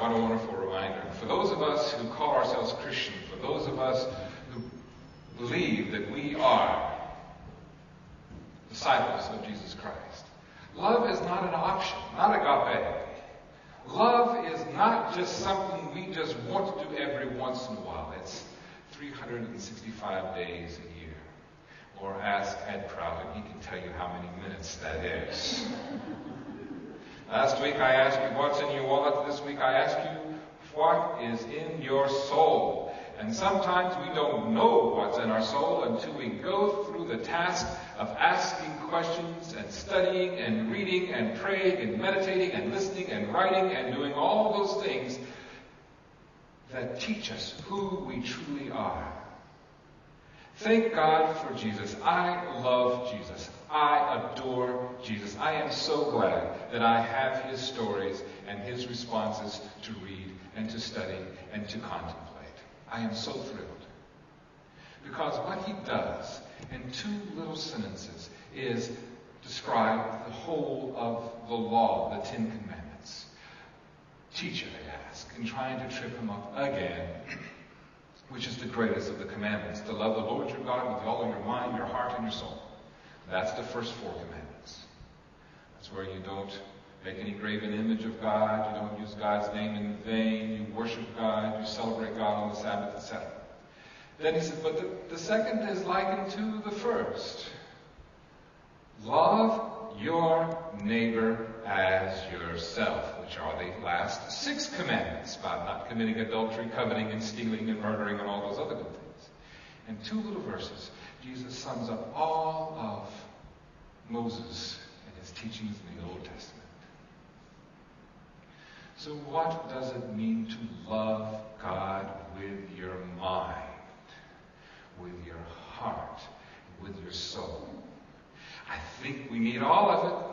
What a wonderful reminder. For those of us who call ourselves Christian, for those of us who believe that we are disciples of Jesus Christ, love is not an option, not agape. Love is not just something we just want to do every once in a while. It's 365 days a year. Or ask Ed Prout, and he can tell you how many minutes that is. Last week I asked you what's in your wallet. This week I ask you what is in your soul. And sometimes we don't know what's in our soul until we go through the task of asking questions and studying and reading and praying and meditating and listening and writing and doing all those things that teach us who we truly are. Thank God for Jesus. I love Jesus. I adore Jesus. I am so glad that I have his stories and his responses to read and to study and to contemplate. I am so thrilled. Because what he does in 2 little sentences is describe the whole of the law, the 10 Commandments. Teacher, they ask, and trying to trip him up again. Which is the greatest of the commandments, to love the Lord your God with all your mind, your heart, and your soul. That's the first 4 commandments. That's where you don't make any graven image of God, you don't use God's name in vain, you worship God, you celebrate God on the Sabbath, etc. Then he says, but the second is likened to the first. Love your neighbor as yourself, which are the last 6 commandments about not committing adultery, coveting, and stealing, and murdering, and all those other good things. In 2 little verses, Jesus sums up all of Moses and his teachings in the Old Testament. So what does it mean to love God with your mind, with your heart, with your soul? I think we need all of it.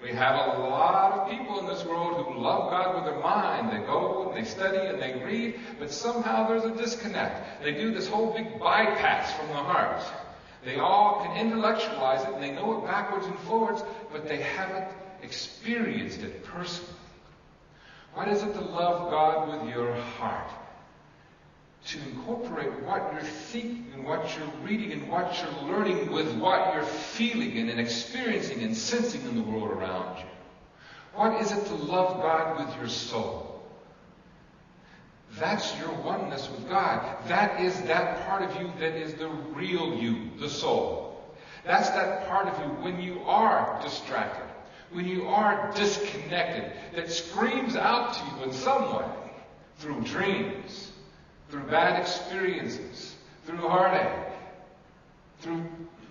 We have a lot of people in this world who love God with their mind. They go and they study and they read, but somehow there's a disconnect. They do this whole big bypass from the heart. They all can intellectualize it and they know it backwards and forwards, but they haven't experienced it personally. What is it to love God with your heart? To incorporate what you're thinking and what you're reading and what you're learning with what you're feeling and experiencing and sensing in the world around you. What is it to love God with your soul? That's your oneness with God. That is that part of you that is the real you, the soul. That's that part of you when you are distracted, when you are disconnected, that screams out to you in some way through dreams, through bad experiences, through heartache, through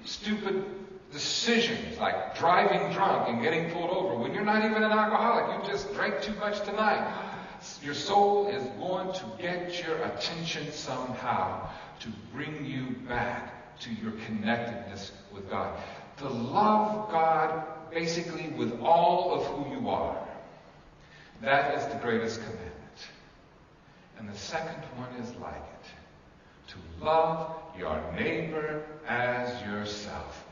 stupid decisions like driving drunk and getting pulled over when you're not even an alcoholic. You just drank too much tonight. Your soul is going to get your attention somehow to bring you back to your connectedness with God. To love God basically with all of who you are. That is the greatest commandment. And the second one is like it. To love your neighbor as yourself.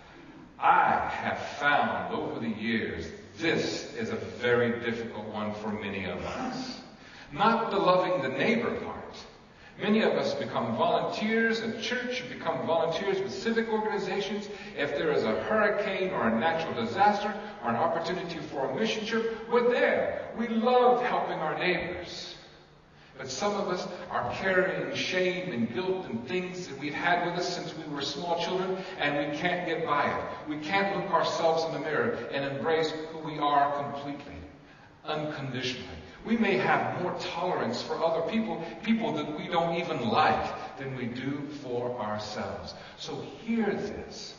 I have found over the years this is a very difficult one for many of us. Not the loving the neighbor part. Many of us become volunteers in church, you become volunteers with civic organizations. If there is a hurricane or a natural disaster or an opportunity for a mission trip, we're there. We love helping our neighbors. But some of us are carrying shame and guilt and things that we've had with us since we were small children, and we can't get by it. We can't look ourselves in the mirror and embrace who we are completely, unconditionally. We may have more tolerance for other people that we don't even like, than we do for ourselves. So hear this.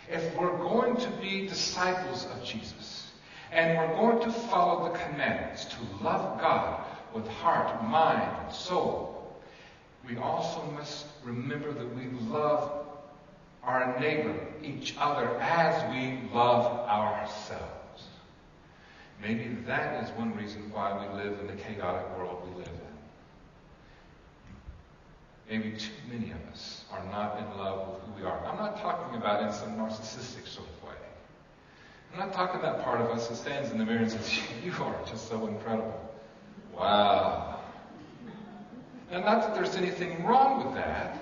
If we're going to be disciples of Jesus, and we're going to follow the commandments to love God with heart, mind, and soul, we also must remember that we love our neighbor, each other, as we love ourselves. Maybe that is one reason why we live in the chaotic world we live in. Maybe too many of us are not in love with who we are. I'm not talking about in some narcissistic sort of way. I'm not talking that part of us that stands in the mirror and says, you are just so incredible. Wow. And not that there's anything wrong with that.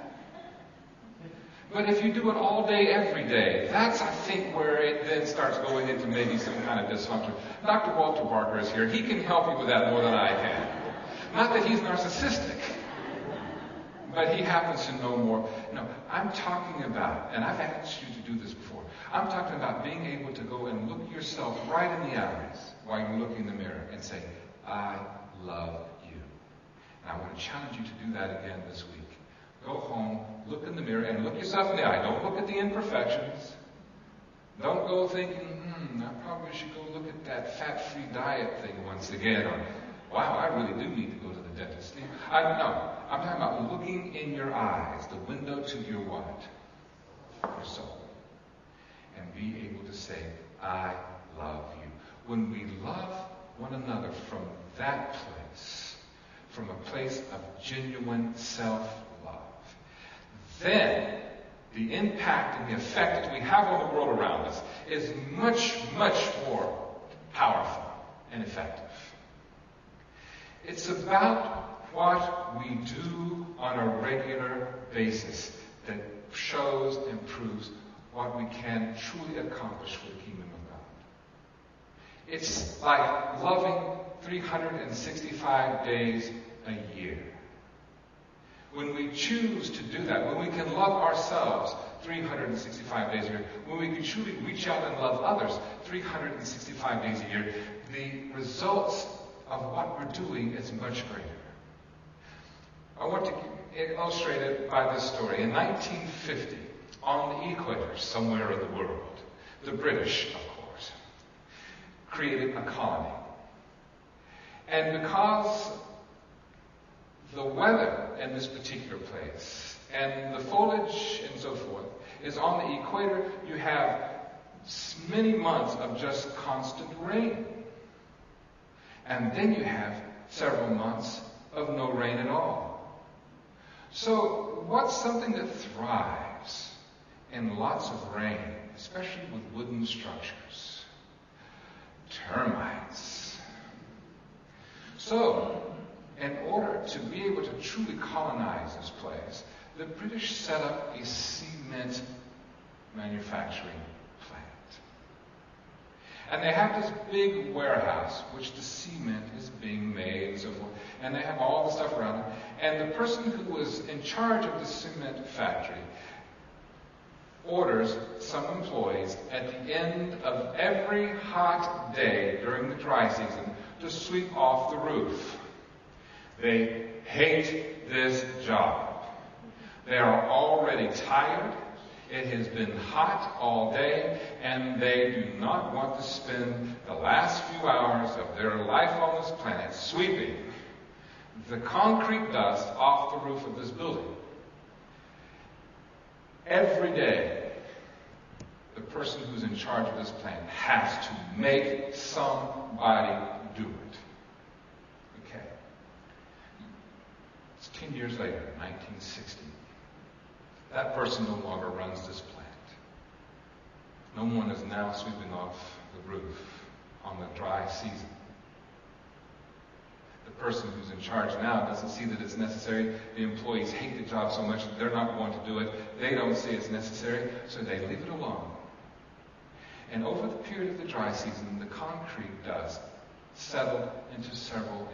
But if you do it all day, every day, that's, I think, where it then starts going into maybe some kind of dysfunction. Dr. Walter Barker is here. He can help you with that more than I can. Not that he's narcissistic, but he happens to know more. No, I'm talking about, and I've asked you to do this before, I'm talking about being able to go and look yourself right in the eyes while you look in the mirror and say, I love you. And I want to challenge you to do that again this week. Go home, look in the mirror, and look yourself in the eye. Don't look at the imperfections. Don't go thinking, I probably should go look at that fat-free diet thing once again. Or, wow, I really do need to go to the dentist. No, I'm talking about looking in your eyes, the window to your what? Your soul. And be able to say, I love you. When we love one another from that place, from a place of genuine self-love, then the impact and the effect that we have on the world around us is much, much more powerful and effective. It's about what we do on a regular basis that shows and proves what we can truly accomplish for the kingdom of God. It's like loving 365 days a year. When we choose to do that, when we can love ourselves 365 days a year, when we can truly reach out and love others 365 days a year, the results of what we're doing is much greater. I want to illustrate it by this story. In 1950, on the equator somewhere in the world, the British, of course, created a colony. And because the weather in this particular place and the foliage and so forth is on the equator, you have many months of just constant rain. And then you have several months of no rain at all. So what's something that thrives in lots of rain, especially with wooden structures? Termites. So, in order to be able to truly colonize this place, the British set up a cement manufacturing plant. And they have this big warehouse, which the cement is being made and so forth. And they have all the stuff around it. And the person who was in charge of the cement factory orders some employees at the end of every hot day during the dry season to sweep off the roof. They hate this job. They are already tired. It has been hot all day, and they do not want to spend the last few hours of their life on this planet sweeping the concrete dust off the roof of this building. Every day, the person who's in charge of this plant has to make somebody do it. Okay. It's 10 years later, 1960. That person no longer runs this plant. No one is now sweeping off the roof on the dry season. The person who's in charge now doesn't see that it's necessary. The employees hate the job so much that they're not going to do it. They don't see it's necessary, so they leave it alone. And over the period of the dry season, the concrete dust settled into several